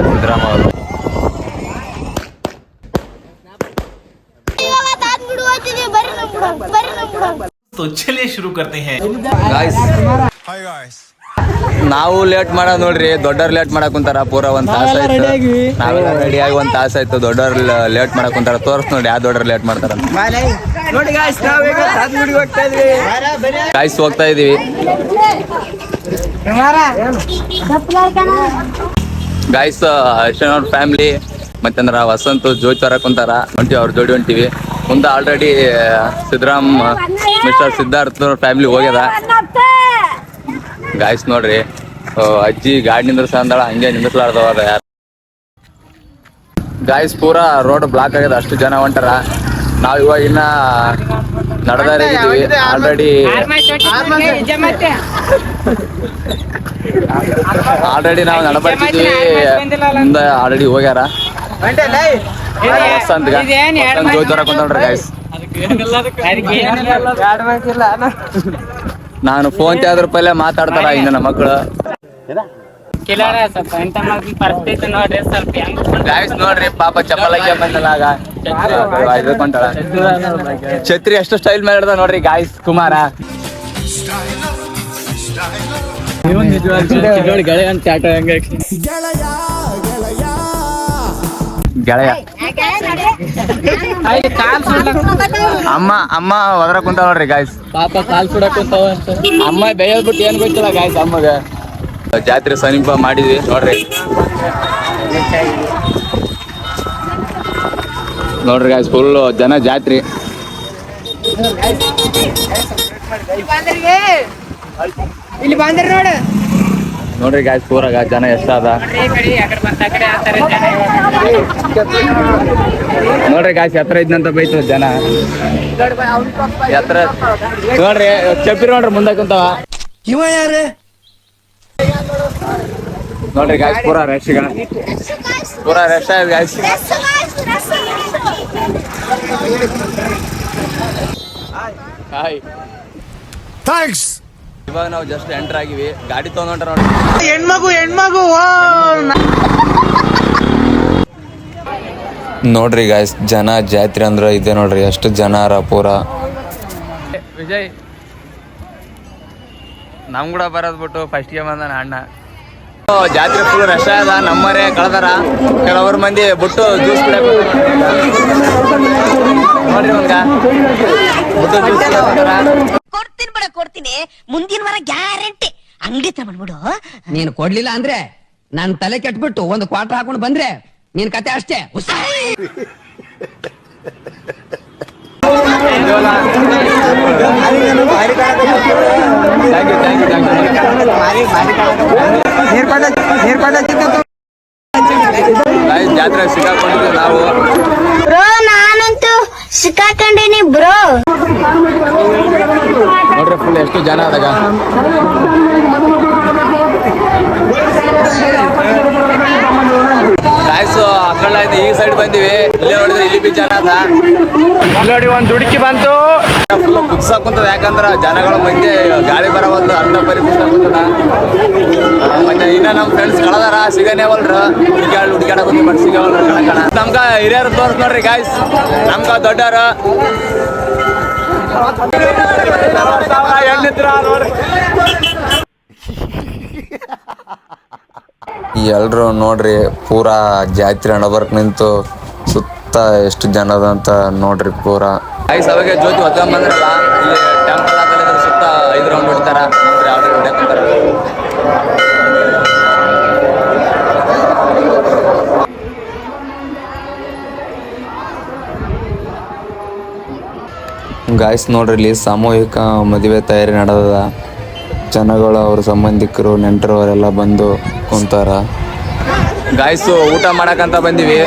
ಸಿದ್ದರಾಮ ಅವರು तो चलिए शुरू करते हैं ನಾವು ಲೇಟ್ ಮಾಡೋದು ನೋಡ್ರಿ, ದೊಡ್ಡವ್ರು ಲೇಟ್ ಮಾಡಕ್ ಕುಂತಾರ. ಪೂರ ಒಂದ್ ತಾಸ ಆಯ್ತು, ನಾವೆಲ್ಲ ರೆಡಿ ಆಗಿ ಒಂದ್ ತಾಸ ಆಯ್ತು. ದೊಡ್ಡವ್ರು ಲೇಟ್ ಮಾಡಕ್ ಕುಂತಾರ. ತೋರ್ಸ್ ನೋಡಿ ಯಾವ ದೊಡ್ಡವ್ರು ಲೇಟ್ ಮಾಡ್ತಾರ. ಕಾಯ್ಸ್ ಹೋಗ್ತಾ ಇದೀವಿ ಗಾಯ್ಸ್. ಅರ್ಶನ್ ಅವ್ರ ಫ್ಯಾಮಿಲಿ ಮತ್ತಂದ್ರ ವಸಂತ್ ಜೋತಿ ತರಕ್ ಕುಂತಾರ. ಹೊಂಟಿವಿ, ಅವ್ರ ಜೋಡಿ ಹೊಂಟಿವಿ. ಮುಂದೆ already Siddaram mister Siddharth family ಹೋಗ್ಯದ ಗಾಯ್ಸ್. ನೋಡ್ರಿ ಅಜ್ಜಿ ಗಾಡಿ ನಿಂದ್ರಸಂದಳ, ಹಂಗೆ ನಿಂದ್ರಸ್ಲಾರ್ದವ ಯಾರು ಗಾಯ್ಸ್. ಪೂರಾ ರೋಡ್ ಬ್ಲಾಕ್ ಆಗ್ಯದ, ಅಷ್ಟು ಜನ ಹೊಂಟಾರ. ನಾವ್ ಇವಾಗ ಇನ್ನ ನಡೆದಾರಿದ್ದೀವಿ. ಆಲ್ರೆಡಿ ನಾವು ನಡಬರ್ತಿದ್ವಿ, ಮುಂದೆ ಆಲ್ರೆಡಿ ಹೋಗ್ಯಾರ. ವಸಂತ್ ಜೋತಿ ತರಕ್ ಕುಂತೋಡ್ರಿ ಗಾಯ್ಸ್. ನಾನು ಫೋನ್ ಆದ್ರ ಪಲ್ಲೆ ಮಾತಾಡ್ತಾರ ಇನ್ನ ನಮ್ಮ ಮಕ್ಕಳು. ಗಾಯ್ಸ್ ನೋಡ್ರಿ, ಪಾಪ ಚಪ್ಪಲ್ ಹಾಕಿ ಬಂದಲ್ಲ ಛತ್ರಿ ಎಷ್ಟು ಸ್ಟೈಲ್ ಮಾಡಿದ ನೋಡ್ರಿ ಗಾಯ್ಸ್. ಕುಮಾರ ಗೆಳೆಯ ಅಮ್ಮ ಒದ್ರ ಕುಂತಾವ ನೋಡ್ರಿ ಗಾಯ್ಸ್. ಪಾಪ ಕಾಲ್ ಸುಡಕ್ ಕುಂತಾವ. ಅಮ್ಮ ಬೇಯದ್ಬಿಟ್ಟು ಏನ್ ಗೊತ್ತಿಲ್ಲ ಗಾಯ್ಸ್. ಅಮ್ಮಗ ಜಾತ್ರೆ ಸಮೀಪ ಮಾಡಿದ್ವಿ ನೋಡ್ರಿ ಗಾಯ್ಸ್. ಫುಲ್ ಜನ ಜಾತ್ರೆ ಇಲ್ಲಿ ಬಂದ್ರಿ ನೋಡ್ರಿ ಗಾಯ್ಸ್. ಪೂರಾಗ ಜನ ಎಷ್ಟಾದ ನೋಡ್ರಿ ಗಾಯ್ಸ್. ಎತ್ತರ ಇದ್ನಂತ ಬೈತದ ಜನ. ಎತ್ತರ ನೋಡ್ರಿ, ಚಪ್ಪಿರಿ ನೋಡ್ರಿ ಮುಂದೆ ಕುಂತಾವ. ಇವ ಯಾರು ನೋಡ್ರಿ ಗಾಯ್ಸ್, ಪೂರಾ ರಶ್ ಆಯ್ತು ಗಾಯ್ಸ್. Hi, thanks. ಇವಾಗ ನಾವು ಜಸ್ಟ್ ಎಂಟರ್ ಆಗಿವಿ. ಗಾಡಿ ತಗೊಂಡ್ರ ನೋಡ್ರಿ. ಹೆಣ್ಮಗು ನೋಡ್ರಿ ಗಾಯ್ಸ್, ಜನ ಜಾತ್ರೆ ಅಂದ್ರ ಇದೆ ನೋಡ್ರಿ. ಎಷ್ಟು ಜನ ಅರ ಪೂರ. ವಿಜಯ್ ನಮ್ ಕೂಡ ಬರೋದ್ ಬಿಟ್ಟು ಫಸ್ಟ್ ಗೆ ಬಂದ ಅಣ್ಣ. ಜಾತ್ರೆ ಫುಲ್ ರಶ್ ಅದ. ನಮ್ಮರೇ ಕಳೆದಾರ, ಕೆಲವರು ಮಂದಿ ಬಿಟ್ಟು ಜ್ಯೂಸ್ ನೋಡ್ರಿ ಕೊಡ್ತೀನಿ ಮುಂದಿನ ವಾರ ಗ್ಯಾರಂಟಿ ಅಂಗಡಿ ಹತ್ರ ಬಂದ್ಬಿಡು. ನೀನ್ ಕೊಡ್ಲಿಲ್ಲ ಅಂದ್ರೆ ನನ್ ತಲೆ ಕೆಟ್ಬಿಟ್ಟು ಒಂದು ಕ್ವಾರ್ಟರ್ ಹಾಕೊಂಡು ಬಂದ್ರೆ ನಿನ್ ಕತೆ ಅಷ್ಟೇ. ಜಾತ್ರೆ ಸಿಕ್ಕಾಕೊಂಡಿದ್ವಿ ನಾವು. ಬ್ರೋ ನಾನಂತೂ ಸಿಕ್ಕಾಕೊಂಡೇನಿ ಬ್ರೋ. ನೋಡ್ರಿ ಫುಲ್ ಎಷ್ಟು ಜನ ಅದಾಗ. ಗಾಯ್ಸ್ ಅಕ್ಕಳ ಈ ಸೈಡ್ ಬಂದಿವಿ. ಇಲ್ಲೇ ನೋಡಿದ್ರೆ ಇಲ್ಲಿ ಬಿ ಜನ ಅದ. ನೋಡಿ ಒಂದ್ ದುಡುಕಿ ಬಂತು. ಫುಲ್ ಕುಗ್ಸಾಕುಂತದ, ಯಾಕಂದ್ರ ಜನಗಳ ಮಧ್ಯೆ ಗಾಳಿ ಬರವಲ್ದು ಅಂತ ಪರಿಸ್ಥಿತಿ. ಮತ್ತೆ ಇನ್ನ ನಮ್ ಫ್ರೆಂಡ್ಸ್ ಕಳದಾರ, ಸಿಗನೇ ಅವಲ್ರ. ಹುಡುಕಾಡ ಬಟ್ ಸಿಗವಲ್ರ ಕಳಕಣ. ನಮ್ಗ ಹಿರಿಯರು ತೋರ್ಸ್ ನೋಡ್ರಿ ಗಾಯ್ಸ್, ನಮ್ಗ ದೊಡ್ಡವ್ರ ಎಲ್ರು ನೋಡ್ರಿ. ಪೂರಾ ಜಾತ್ರೆ ನಡಬರ್ಕ್ ನಿಂತು ಸುತ್ತ ಎಷ್ಟು ಜನದ ಅಂತ ನೋಡ್ರಿ ಪೂರಾ. ಗಾಯ್ಸ್ ಅವಾಗ ಜ್ಯೋತಿ ಹೊತ್ಕೊಂಡ್ ಬಂದ್ರಲ್ಲ, ಇಲ್ಲಿ ಟೆಂಪಲ್ ಆಗಲ್ಲ ಸುತ್ತ 5 ರೌಂಡ್ ಹೊಡಿತಾರ ನೋಡ್ರಿ. ಆಲ್ರೆಡಿ ಹೊಡ್ಯಾಕಂತಾರ. ಗಾಯ್ಸ್ ನೋಡ್ರಿ, ಇಲ್ಲಿ ಸಾಮೂಹಿಕ ಮದುವೆ ತಯಾರಿ ನಡೆದ. ಜನಗಳು, ಅವ್ರ ಸಂಬಂಧಿಕರು, ನೆಂಟರು ಅವರೆಲ್ಲ ಬಂದು ಕುಂತಾರ. ಗಾಯ್ಸ್ ಊಟ ಮಾಡಕಂತ ಬಂದಿವಿ.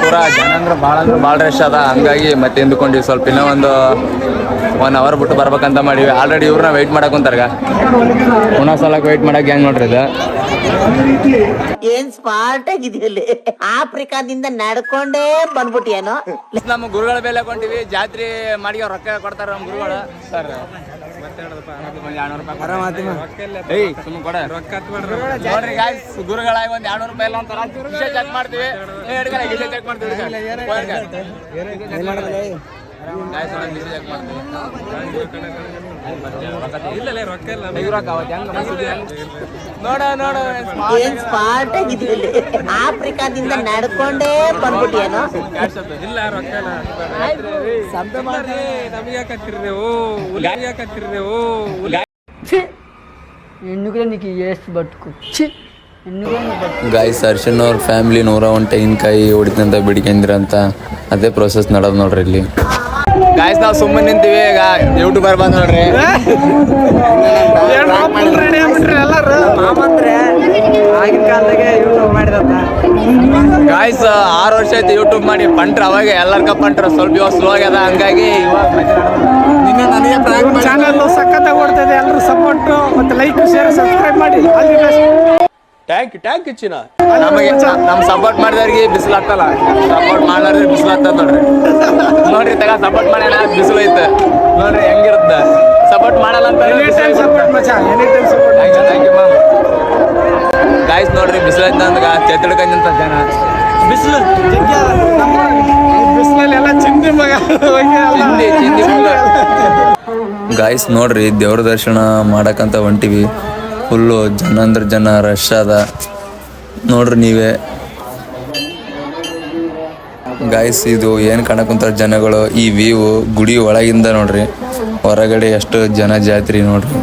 ಪೂರಾ ಜನ ಅಂದ್ರೆ ಭಾಳ ರಶ್ ಅದ. ಹಂಗಾಗಿ ಮತ್ತೆ ಎಂದುಕೊಂಡಿವಿ ಸ್ವಲ್ಪ ಇನ್ನೂ ಒಂದು 1 ಅವರ್ ಬಿಟ್ಟು ಬರ್ಬೇಕಂತ ಮಾಡಿವಿ. ಆಲ್ರೆಡಿ ಇವ್ರನ್ನ ವೆಯ್ಟ್ ಮಾಡಕ್ ಕುಂತಾರ. ಸಲಕ್ಕೆ ವೆಯ್ಟ್ ಮಾಡಕ್ ಹೆಂಗ್ ನೋಡ್ರಿ ಇದು. ಏನ್ ಸ್ಮಾರ್ಟ್ ಆಗಿದೆಯಲ್ಲಿ. ಆಫ್ರಿಕಾದಿಂದ ನಡ್ಕೊಂಡೇ ಬಂದ್ಬಿಟ್ಟಿಯೇನೋ. ನಮ್ಮ ಗುರುಗಳ ಬೆಲೆ ಕೊಂಡಿವಿ. ಜಾತ್ರೆ ಮಾಡಿ ರೊಕ್ಕ ಕೊಡ್ತಾರ ನಮ್ಮ ಗುರುಗಳು ಸರ್. ನೋಡ್ರಿ ಗಾಯ್ಸ್, ಗುರುಗಳಾಗಿ ಒಂದ್ 200 ರೂಪಾಯಿ ಇಲ್ಲ ಅಂತಾರ. ಚೆಕ್ ಮಾಡ್ತೀವಿ, ಚೆಕ್ ಮಾಡ್ತೀವಿ. ನೋಡ ಏನ್ ಸ್ಮಾರ್ಟ್ ಆಗಿದ್ರಲ್ಲಿ ಆಫ್ರಿಕಾದಿಂದ ನಡ್ಕೊಂಡೇ ಬಂದ್ಬಿಟ್ಟಿಯೇನೋ. ಗಾಯ್ಸ್, ಅರ್ಶನ್ ಅವ್ರ ಫ್ಯಾಮಿಲಿ 101 ತೆಂಗಿನಕಾಯಿ ಹೊಡಿತಂತ ಬಿಡಿಕಂದಿರಂತ ಅದೇ ಪ್ರೊಸೆಸ್ ನಡೆದ್ ನೋಡ್ರಿ ಇಲ್ಲಿ. ಗಾಯ್ಸ್, ನಾವು ಸುಮ್ಮನೆ ನಿಂತೀವಿ. ಈಗ ಯೂಟ್ಯೂಬರ್ ಬಂದ್ ನೋಡ್ರಿ. ಗಾಯ್ಸ್, 6 ವರ್ಷ ಆಯ್ತು ಯೂಟ್ಯೂಬ್ ಮಾಡಿ. ಪಂಟ್ರ ಅವಾಗ ಎಲ್ಲರ್ಕ ಪಂಟ್ರ ಸ್ವಲ್ಪ ಇವಾಗ ಸ್ಲೋ ಆಗ್ಯದ. ಹಂಗಾಗಿ ಚಾನಲ್ ಸಖತ್ತಾಗಿ ಓಡ್ತದೆ. ಎಲ್ಲರೂ ಸಪೋರ್ಟ್ ಮತ್ತೆ ಲೈಕ್ ಶೇರ್ ಸಬ್ಸ್ಕ್ರೈಬ್ ಮಾಡಿ. ಟ್ಯಾಂಕ್ ಚಿನ್ನ ನಮಗೆ ನಮ್ ಸಪೋರ್ಟ್ ಮಾಡಿದವ್ರಿಗೆ ಬಿಸಿಲು ಆಗ್ತಲ್ಲ, ಸಪೋರ್ಟ್ ಮಾಡಿದ್ರೆ ಬಿಸಿಲು ಆಗ್ತದ ನೋಡ್ರಿ. ತಗ ಸಪೋರ್ಟ್ ಮಾಡ್ಯಾನ, ಬಿಸಿಲು ಐತೆ ನೋಡ್ರಿ ಹೆಂಗಿರುತ್ತೆ. ಸಪೋರ್ಟ್ ಮಾಡಲ್ಲ ಅಂತ ಗಾಯ್ಸ್ ನೋಡ್ರಿ, ಬಿಸಿಲು ಐತೆ ಅಂದಾಗ ಚೆತ್ತಿಡ್ಕಂತ ಜನ. ಬಿಸಿಲು ಬಿಸಿಲಲ್ಲಿ ಚಿಂದಿ ಮಗ ಚಿಂದಿ ಗಾಯ್ಸ್ ನೋಡ್ರಿ, ದೇವ್ರ ದರ್ಶನ ಮಾಡಕ್ಕಂತ ಹೊಂಟಿವಿ. ಫುಲ್ಲು ಜನ ಅಂದ್ರೆ ಜನ, ರಶ್ ಅದ ನೋಡ್ರಿ ನೀವೇ. ಗಾಯ್ಸ್, ಇದು ಏನು ಕಾಣಕ್ಕಂತಾರ ಜನಗಳು. ಈ ವ್ಯೂ ಗುಡಿ ಒಳಗಿಂದ ನೋಡ್ರಿ, ಹೊರಗಡೆ ಎಷ್ಟು ಜನ ಜಾತ್ರಿ ನೋಡ್ರಿ.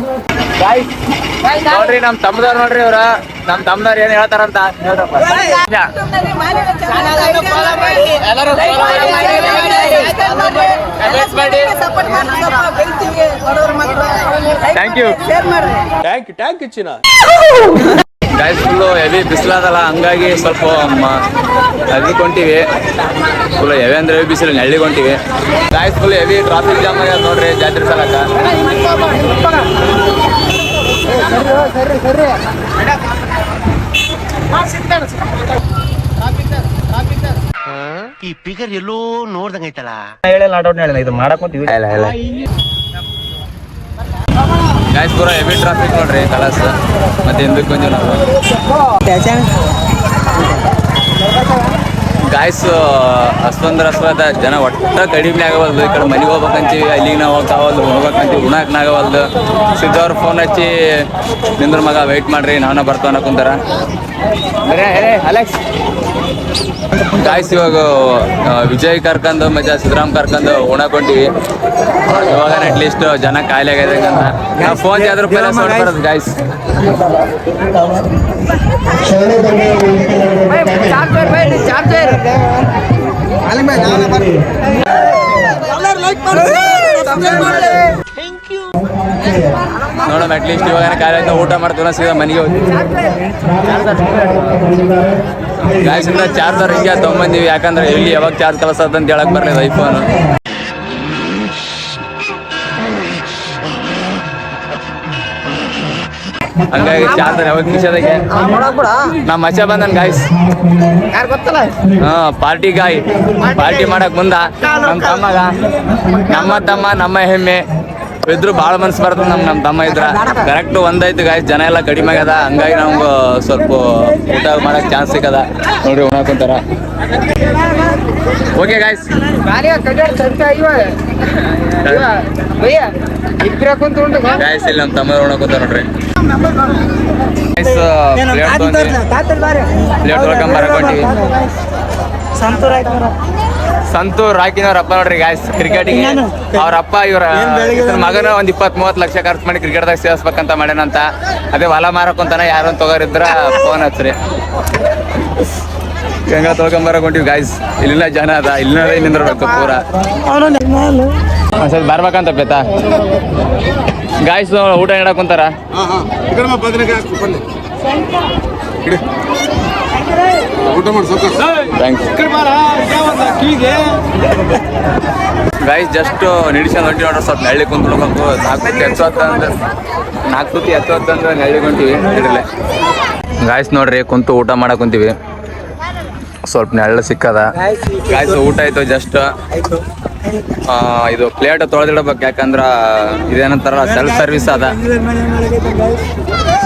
ನೋಡ್ರಿ ನಮ್ ತಮ್ಮದವ್ರು ನೋಡ್ರಿ, ಅವ್ರ ನಮ್ ತಮ್ಮದವ್ರು ಏನ್ ಹೇಳ್ತಾರಂತ ಟ್ಯಾಂಕ್ ಚಿನ್ನ. ಗಾಯ್ಸ್, ಫುಲ್ಲು ಹೆವಿ ಬಿಸಿಲಾದಲ್ಲ, ಹಂಗಾಗಿ ಸ್ವಲ್ಪ ಅದ್ಕೊಂತೀವಿ. ಫುಲ್ ಹೆವಿ ಅಂದ್ರೆ ಹೆವಿ ಬಿಸಿಲು, ನಳ್ಳಿಗೊಂತೀವಿ. Guys, full heavy traffic jam ಆಗ್ಯದ ನೋಡ್ರಿ ಜಾತ್ರೆ ಸಲಕ. ಈ ಪಿಗರ್ ಎಲ್ಲೋ ನೋಡ್ದಂಗೈತಲ್ಲ. ಇದು ಮಾಡಕೊಂತೀವಿ. ಗಾಯ್ಸ್, ಪೂರ ಹೆವಿ ಟ್ರಾಫಿಕ್ ನೋಡ್ರಿ ಕಲಾಸ್. ಮತ್ತೆ ಹಿಂದಕ್ಕೆ ಬಂದಿವಿ ನಾವು. ಗಾಯ್ಸ್, ಅಷ್ಟೊಂದು ಜನ ಒಟ್ಟ ಕಡಿಮೆ ಆಗವಲ್ದು. ಈ ಕಡೆ ಮನೆಗೆ ಹೋಗ್ಬೇಕಂತೀವಿ, ಅಲ್ಲಿಗೆ ನಾವು ಹೋಗ್ತಾವಲ್ದು, ಹೋಗ್ಬೇಕಂತೀವಿ, ಉಣಾಕ್ನಾಗವಲ್ದು. ಸಿದ್ದವ್ರು ಫೋನ್ ಹಚ್ಚಿ ನಿಂದ್ರ ಮಗ ವೆಯ್ಟ್ ಮಾಡ್ರಿ, ನಾವನ್ನ ಬರ್ತಾವ ಕುಂತಾರ. ಅಲೆಕ್ಸ್ ಗಾಯ್ಸ್, ಇವಾಗ ವಿಜಯ್ ಕರ್ಕೊಂಡು ಮತ್ತೆ ಸಿದ್ದರಾಮ್ ಕರ್ಕೊಂಡು ಉಣಾಕೊಂಡಿವಿ. ಇವಾಗ ಅಟ್ಲೀಸ್ಟ್ ಜನ ಕಾಯಿಲೆ ಆಗ್ಯದ ಅಂತ ನಾವು ಫೋನ್ ಯಾವ್ದ್ರ ರೂಪಾಯಿ ಬರೋದು ಗಾಯ್ಸ್. ನೋಡೋಣ, ಅಟ್ಲೀಸ್ಟ್ ಇವಾಗ ಕಾಯಿಲೆ ಊಟ ಮಾಡ್ತೀವಿ, ಸೀದಾ ಮನೆಗೆ ಹೋಗ್ತೀವಿ. ಗಾಯ್ಸ್, ಇಂದ ಚಾರ್ಜರ್ ಹಿಂಗೆ ತೊಗೊಂಬಂದಿವಿ. ಯಾಕಂದ್ರೆ ಎಲ್ಲಿ ಯಾವಾಗ ಚಾರ್ಜ್ ಕಳ್ಸೋದು ಅಂತ ಹೇಳಕ್ ಬರ್ಲಿಲ್ಲ ಐಫೋನ್. ಹಂಗಾಗಿ ಚಾರ್ಜರ್ ಯಾವಾಗ ಕಿಶದಾಗೆ ನಮ್ಮ ಮಚ್ಚ ಬಂದನ್ ಗಾಯ್ಸ್. ಪಾರ್ಟಿ ಗಾಯ್ ಪಾರ್ಟಿ ಮಾಡಕ್ ಮುಂದ ನಮ್ಮ ತಮ್ಮಗ, ನಮ್ಮ ತಮ್ಮ ನಮ್ಮ ಹೆಮ್ಮೆ ಇದ್ರು ಭಾಳ ಮನ್ಸು ಬರ್ತದೆ. ನಮ್ಮ ತಮ್ಮ ಇದ್ರ ಕರೆಕ್ಟ್ ಒಂದೈತು ಗಾಯ್ಸ್. ಜನ ಎಲ್ಲ ಕಡಿಮೆ ಆಗ್ಯದ, ಹಂಗಾಗಿ ನಮ್ಗೆ ಸ್ವಲ್ಪ ಊಟ ಮಾಡಕ್ ಚಾನ್ಸ್ ಸಿಕ್ಕದ ನೋಡ್ರಿ. ಉಣಾಕೊಂತಾರ. ಓಕೆ ಗಾಯ್ಸ್, ಗಾಯ್ಸ್ ಇಲ್ಲಿ ನಮ್ಮ ತಮ್ಮ ಉಣಾಕೊಂತಾರ ನೋಡ್ರಿ. ಪ್ಲೇಟ್ ತೊಳ್ಕೊಂಡ್ ಬರಕೊಂಡಿವಿ. ಸಂತೂರ್ ರಾಕಿನವ್ರ ಅಪ್ಪ ನೋಡ್ರಿ ಗಾಯ್ಸ್, ಕ್ರಿಕೆಟಿಗೆ ಅವ್ರ ಅಪ್ಪ ಇವ್ರ ಮಗನ ಒಂದ್ 20-30 ಲಕ್ಷ ಖರ್ಚು ಮಾಡಿ ಕ್ರಿಕೆಟ್ದಾಗ ಸೇರಿಸ್ಬೇಕಂತ ಮಾಡ್ಯಾನಂತ. ಅದೇ ಹೊಲ ಮಾರಕೊಂತಾನ, ಯಾರು ತಗೋರಿದ್ರ ಫೋನ್ ಹಚ್ಚ್ರಿ. ಗಂಗಾ ತೊಳ್ಕೊಂಬರಕೊಂಡಿವಿ ಗಾಯ್ಸ್. ಇಲ್ಲಿನ ಜನ ಅದ, ಇಲ್ಲಿನ ನಿಂದಿರ್ಬೇಕು ಪೂರ. ಒಂದ್ಸತಿ ಬರ್ಬೇಕಂತ ಬೇತಾ ಗಾಯ್ಸ್. ಊಟ ನೀಡಕೊಂತಾರ. ಗಾಯ್ಸ್, ಜಸ್ಟ್ ನಿಡಿಸ್ಕೊಂಡು ಹೊಂಟಿ ನೋಡ್ರಿ. ಸ್ವಲ್ಪ ನಳ್ಳಿ ಕುಂತ್ಕೊಳ್ಬೇಕು. 4 ತುತಿ ಎತ್ತಂದ್ರೆ ನಳ್ಳಿ ಕುಂತೀವಿ ಹಿಡಿಲೆ. ಗಾಯ್ಸ್ ನೋಡ್ರಿ, ಕುಂತು ಊಟ ಮಾಡಕ್ ಕುಂತೀವಿ. ಸ್ವಲ್ಪ ನೆಳ್ಳು ಸಿಕ್ಕದ ಗಾಯ್ಸ್. ಊಟ ಆಯ್ತು ಜಸ್ಟ್. ಇದು ಪ್ಲೇಟ್ ತೊಳೆದಿಡಬೇಕು, ಯಾಕಂದ್ರ ಇದೇನಂತಾರ ಸೆಲ್ಫ್ ಸರ್ವಿಸ್ ಅದ.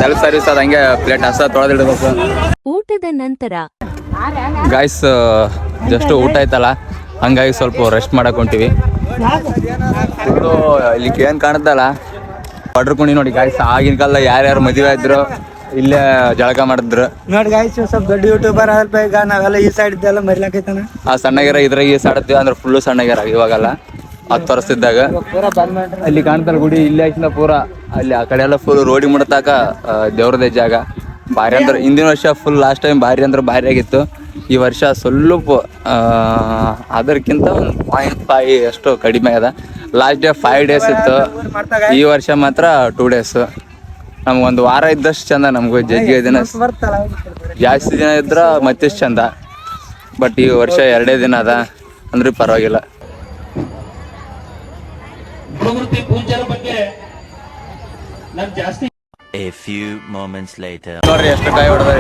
ಸೆಲ್ಫ್ ಸರ್ವಿಸ್ ಅದ, ಹಂಗೆ ಪ್ಲೇಟ್ ಹಸ ತೊಳೆದಿಡಬೇಕು. ಊಟದ ನಂತರ ಗಾಯ್ಸ್ ಜಸ್ಟ್ ಊಟ ಆಯ್ತಲ್ಲ, ಹಂಗಾಗಿ ಸ್ವಲ್ಪ ರೆಸ್ಟ್ ಮಾಡಕ್ ಹೊಂಟಿವಿ. ಇಲ್ಲಿ ಏನ್ ಕಾಣುತ್ತಲ್ಲ ಪಡ್ರಕುಣಿ ನೋಡಿ ಗಾಯ್ಸ್. ಆಗಿನ ಕಾಲ ಯಾರ್ಯಾರು ಮದುವೆ ಆದ್ರು ಇಲ್ಲೇ ಜಳಕ ಮಾಡಿದ್ರು ನೋಡಿ ಗಾಯ್ಸ್. ಸ್ವಲ್ಪ ದೊಡ್ಡ ಯೂಟ್ಯೂಬರ್ ಆದಲ್ಪ ಈಗ ನಾವೆಲ್ಲ ಈ ಸೈಡ್ ಇದ್ದೆಲ್ಲ ಮರಿಲಾಕೈತಾನ. ಆ ಸಣ್ಣಗಿರ ಇದ್ರಾಗ ಈ ಸಾಡತ್ತೀವಿ ಅಂದ್ರೆ ಫುಲ್ಲು ಸಣ್ಣಗಿರ. ಇವಾಗಲ್ಲ 10 ವರ್ಷದಿದ್ದಾಗ ಅಲ್ಲಿ ಕಾಣ್ತಲ್ಲ ಗುಡಿ, ಇಲ್ಲಿ ಹಾಕಿನ ಪೂರ ಅಲ್ಲಿ ಆ ಕಡೆ ಎಲ್ಲ ಫುಲ್ ರೋಡಿ ಮುಡತಾಕ ದೇವ್ರದೇ ಜಾಗ. ಭಾರಿ ಅಂದ್ರೆ ಹಿಂದಿನ ವರ್ಷ ಫುಲ್ ಲಾಸ್ಟ್ ಟೈಮ್ ಭಾರಿ ಅಂದ್ರೆ ಭಾರಿ ಆಗಿತ್ತು. ಈ ವರ್ಷ ಸ್ವಲ್ಪ ಅದಕ್ಕಿಂತ 0.5 ಅಷ್ಟು ಕಡಿಮೆ ಅದ. ಲಾಸ್ಟ್ ಡೇ 5 days ಇತ್ತು, ಈ ವರ್ಷ ಮಾತ್ರ 2 days. ನಮ್ಗೊಂದು ವಾರ ಇದ್ದಷ್ಟು ಚಂದ, ನಮ್ಗೂ ಜಗ್ಗಿ ದಿನ ಜಾಸ್ತಿ ದಿನ ಇದ್ರ ಮತ್ತಿಷ್ಟು ಚಂದ. ಬಟ್ ಈ ವರ್ಷ 2 ದಿನ ಅದ ಅಂದ್ರೆ ಪರವಾಗಿಲ್ಲ. A few moments later. ನೋಡ್ರಿ ಎಷ್ಟು ಕಾಯಿ ಹೊಡೆದ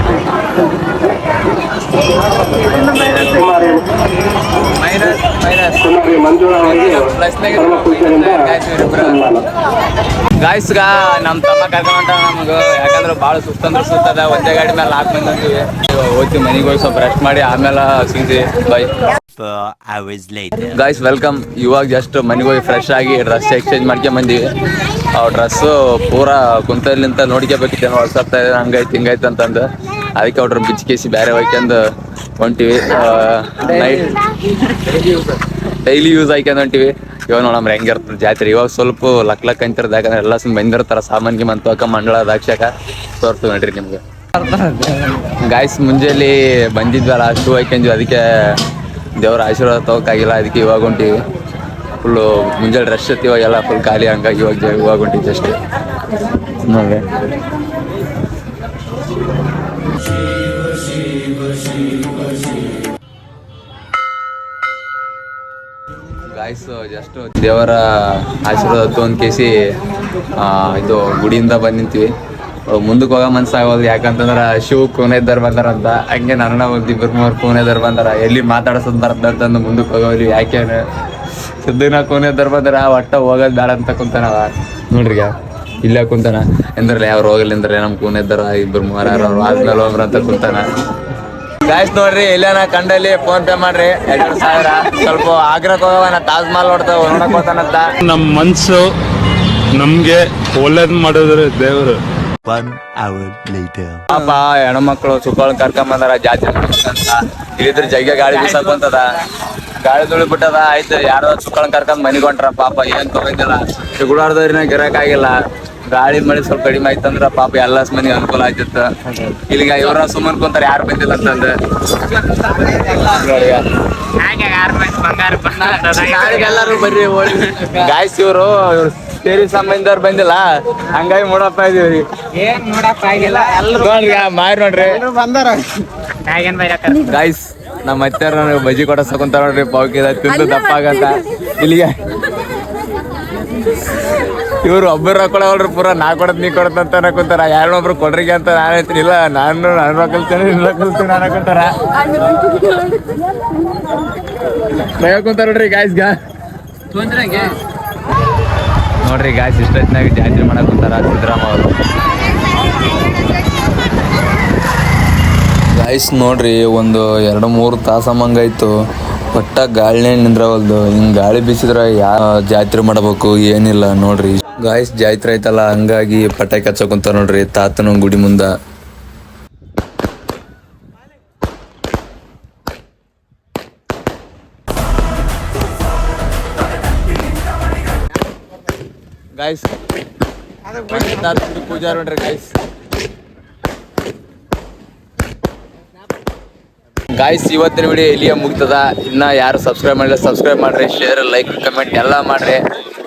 ಗಾಯ್ಸ್ಗ ನಮ್ ತಮ್ಮ ಕರ್ಕೊಂಡ ನಮ್ಗ. ಯಾಕಂದ್ರೆ ಭಾಳ ಸುಸ್ತಂದ್ರೆ ಸುತ್ತದ, ಒಂದೇ ಗಾಡಿ ಮೇಲೆ 4 ಮಂದಿ ಅಂತೀವಿ. ಹೋಗ್ತೀವಿ ಮನೆಗೆ ಹೋಗಿ ಸ್ವಲ್ಪ ರೆಸ್ಟ್ ಮಾಡಿ ಆಮೇಲೆ ಸಿಗ್ತೀವಿ. Bye. 4 hours later. Guys welcome. ಇವಾಗ ಜಸ್ಟ್ ಮನೆಗೆ ಹೋಗಿ ಫ್ರೆಶ್ ಆಗಿ ಡ್ರೆಸ್ ಎಕ್ಸ್ಚೇಂಜ್ ಮಾಡ್ಕೊಂಡ್ ಬಂದಿವಿ. ಅವ್ ಡ್ರೆಸ್ಸು ಪೂರಾ ಕುಂತಲ್ಲಿಂತ ನೋಡ್ಕೋಬೇಕಿತ್ತೇನೋ, ಹೊಸಪ್ತ ಹಂಗೈತಿ ಹಿಂಗೈತೆ ಅಂತಂದು ಅದಕ್ಕೆ ಅವ್ರ ಬಿಚ್ಕೇಸಿ ಬೇರೆ ಹೋಯ್ಕೊಂಡು ಹೊಂಟಿವಿ. ನೈಟ್ ಡೈಲಿ ಯೂಸ್ ಆಯ್ಕೊಂಡು ಹೊಂಟಿವಿ. ಇವಾಗ ನೋಡಮ್ರ ಹೆಂಗಿರ್ತದೆ ಜಾತ್ರೆ. ಇವಾಗ ಸ್ವಲ್ಪ ಲಕ್ ಅಂತಿರ್ದು, ಯಾಕಂದ್ರೆ ಎಲ್ಲ ಸುಮ್ಮನೆ ಬಂದಿರ್ತಾರ ಸಾಮಾನ್ಗೆ ಮಂತ್ವಕ ಮಂಡಳ ದಾಕ್ಷಕ ತೋರ್ತು ನೋಡ್ರಿ ನಿಮ್ಗೆ. ಗಾಯ್ಸ್ ಮುಂಜಾನೆ ಬಂದಿದ್ವಲ್ಲ ಶೂ ಹಾಕ್ಯಂದ್ವಿ, ಅದಕ್ಕೆ ದೇವ್ರ ಆಶೀರ್ವಾದ ತಗೋಕ್ಕಾಗಿಲ್ಲ, ಅದಕ್ಕೆ ಇವಾಗ ಹೊಂಟಿವಿ. ಫುಲ್ಲು ಮುಂಜಾನೆ ರಶ್ ಇತ್ತು, ಇವಾಗೆಲ್ಲ ಫುಲ್ ಖಾಲಿ, ಹಂಗಾಗಿ ಇವಾಗ ಹೊಂಟಿದ್ವಿ ಅಷ್ಟೇ ನೋಡ್ರಿ. ಗಾಯ್ಸ್ ಜಸ್ಟ್ ದೇವರ ಆಶೀರ್ವಾದ ತೊಗೊಂಡ್ ಕೇಸಿ ಇದು ಗುಡಿಯಿಂದ ಬಂದು ನಿಂತೀವಿ. ಮುಂದಕ್ಕೆ ಹೋಗೋ ಮನ್ಸಾಗೋದು, ಯಾಕಂತಂದ್ರೆ ಶಿವ್ ಕೋನೆದಾರ್ ಬಂದಾರಂತ. ಹಂಗೆ ನನ್ನ ಒಂದು 2-3 ಕೋನೆದಾರ್ ಬಂದಾರ. ಎಲ್ಲಿ ಮಾತಾಡ್ಸೋದು ಬರ್ತಂತಂದು ಮುಂದಕ್ಕೆ ಹೋಗೋರಿ. ಯಾಕೇನು ಸಿದ್ದನ ಕೋನೆದಾರ್ ಬಂದಾರ, ಒಟ್ಟ ಹೋಗೋದು ಬೇಡ ಅಂತ ಕುಂತಾನವ ನೋಡ್ರಿ. ಇಲ್ಲೇ ಕುಂತಾನ ಎಂದ್ರಲ್ಲ ಯಾರು ಹೋಗಲ್ಲ ಅಂದ್ರೆ ನಮ್ಮ ಕೋನೆದಾರ 2-3 ಅವ್ರು ಆದ್ಮೇಲೆ ಹೋಗ್ರ ಅಂತ ಕುಂತಾನ. ಗಾಯ್ಸ್ ನೋಡ್ರಿ, ಇಲ್ಲೇನ ಕಂಡಲ್ಲಿ ಫೋನ್ ಪೇ ಮಾಡ್ರಿ 2,000. ಸ್ವಲ್ಪ ಆಗ್ರಕ್ಕೆ ಹೋಗವ, ತಾಜ್ ಮಹಲ್ ನೋಡಕ್ ಹೋತಾನಂತ. ನಮ್ಮ ಮನ್ಸು ನಮ್ಗೆ ಒಳ್ಳೇದ್ ಮಾಡಿದ್ರೆ ದೇವ್ರು. 1 hour later. ಪಾಪ ಹೆಣ್ಮಕ್ಳು ಸುಕ್ಕಳ್ ಕರ್ಕೊಂಡ್ ಬಂದಾರ ಜಾತ್ರೆ ಅಂತ. ಇಲ್ಲಿದ್ರೆ ಜಗ್ಗೆ ಗಾಳಿ ಬೀಸಕೊಂತದ, ಗಾಳಿ ತುಳಿಬಿಟ್ಟದ. ಆಯ್ತು ಯಾರೋ ಸುಕ್ಕಳ್ ಕರ್ಕೊಂಡ್ ಮನಿಗ್ ಹೊಂಟ್ರ. ಪಾಪ ಏನ್ ತಗೊಂಡಿಲ್ಲ, ಸಿಗುಡಾರ್ದವ್ರಿನ ಗಿರಾಕಾಗಿಲ್ಲ. ಗಾಳಿ ಮಳೆ ಸ್ವಲ್ಪ ಕಡಿಮೆ ಆಯ್ತಂದ್ರ ಪಾಪ ಎಲ್ಲ ಮಂದಿಗೆ ಅನುಕೂಲ ಆಯ್ತಿತ್ತು. ಇಲ್ಲಿಗ ಇವ್ರ ಸುಮ್ಮನ್ ಕುಂತಾರ, ಯಾರು ಬಂದಿಲ್ಲ ಅಂತಂದ. ಎಲ್ಲಾರು ಬರ್ರಿ ಗಾಯ್ಸ್. ಇವ್ರು ಸೇರಿ ಸಂಬಂಧದವ್ರು ಬಂದಿಲ್ಲ, ಹಂಗಾಗಿ ಮೂಡಪ್ಪ ಇದೀವ್ರಿ. ಏನ್ ನೋಡಪ್ಪ ಆಗಿಲ್ಲ, ನೋಡ್ರಿ ಮಾರಿ ನೋಡ್ರಿ ಬಂದಾರ. ಗಾಯ್ಸ್ ನಮ್ಮ ಅತ್ತೆಯವ್ರು ನನಗೆ ಬಜ್ಜಿ ಕೊಡಸಕೊಂತಾರ ನೋಡ್ರಿ, ಪಾವ್ಕಿದ ತಿಂದು ದಪ್ಪಾಗಂತ. ಇಲ್ಲಿಗೆ ಇವ್ರು ಒಬ್ಬರು ರೊಕ್ಕಳವ್ರಿ, ಪೂರ ನಾ ಕೊಡತ್ ನೀ ಕೊಡತ್ ಅಂತ ಅನ್ಕೊಂತಾರ. ಯಾರೊಬ್ರು ಕೊಡ್ರಿಗೆ ಅಂತ ನಾನು ಹೇಳ್ತೀನಿ. ಇಲ್ಲ ನಾನು ರೊಕ್ಕಲ್ತೇನೆ, ರೊಕ್ಕಲ್ತೀನಿ ಅನ್ಕೊಂತಾರ. ಕುಂತಾರ ನೋಡ್ರಿ ಗಾಯ್ಸ್ಗ. ನೋಡ್ರಿ ಗಾಯ್ಸ್ ಇಷ್ಟೊತ್ತಿನಾಗ ಜಾತ್ರೆ ಮಾಡಕ್ ಕುಂತಾರ ಸಿದ್ದರಾಮ ಅವರು. ಗಾಯ್ಸ್ ನೋಡ್ರಿ, ಒಂದು 2-3 ತಾಸಮ್ಮಂಗಾಯ್ತು, ಒಟ್ಟ ಗಾಳಿನೇ ನಿಂದ್ರವಲ್ದು. ಹಿಂಗ್ ಗಾಳಿ ಬೀಸಿದ್ರ ಜಾತ್ರೆ ಮಾಡಬೇಕು ಏನಿಲ್ಲ ನೋಡ್ರಿ. ಗಾಯ್ಸ್ ಜಾತ್ರೆ ಐತಲ್ಲ, ಹಂಗಾಗಿ ಪಟಾಕಿ ಹಚ್ಚ ಕುಂತಾರ ನೋಡ್ರಿ ತಾತನ ಗುಡಿ ಮುಂದ. ಗಾಯ್ಸ್ ಪೂಜಾ ನೋಡ್ರಿ ಗಾಯ್ಸ್. ಗಾಯ್ಸ್ ಇವತ್ತಿನ ವಿಡಿಯೋ ಇಲ್ಲಿಯೇ ಮುಗ್ತದ. ಇನ್ನ ಯಾರು ಸಬ್ಸ್ಕ್ರೈಬ್ ಮಾಡಿಲ್ಲ ಸಬ್ಸ್ಕ್ರೈಬ್ ಮಾಡ್ರಿ, ಶೇರ್ ಲೈಕ್ ಕಮೆಂಟ್ ಎಲ್ಲ ಮಾಡ್ರಿ.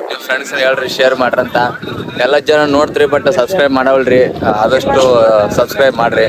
ನಿಮ್ಮ ಫ್ರೆಂಡ್ಸ್ ಹೇಳ್ರಿ ಶೇರ್ ಮಾಡ್ರಂತ. ಎಲ್ಲ ಜನ ನೋಡ್ತೀರಿ ಬಟ್ ಸಬ್ಸ್ಕ್ರೈಬ್ ಮಾಡವಲ್ರಿ, ಆದಷ್ಟು ಸಬ್ಸ್ಕ್ರೈಬ್ ಮಾಡ್ರಿ.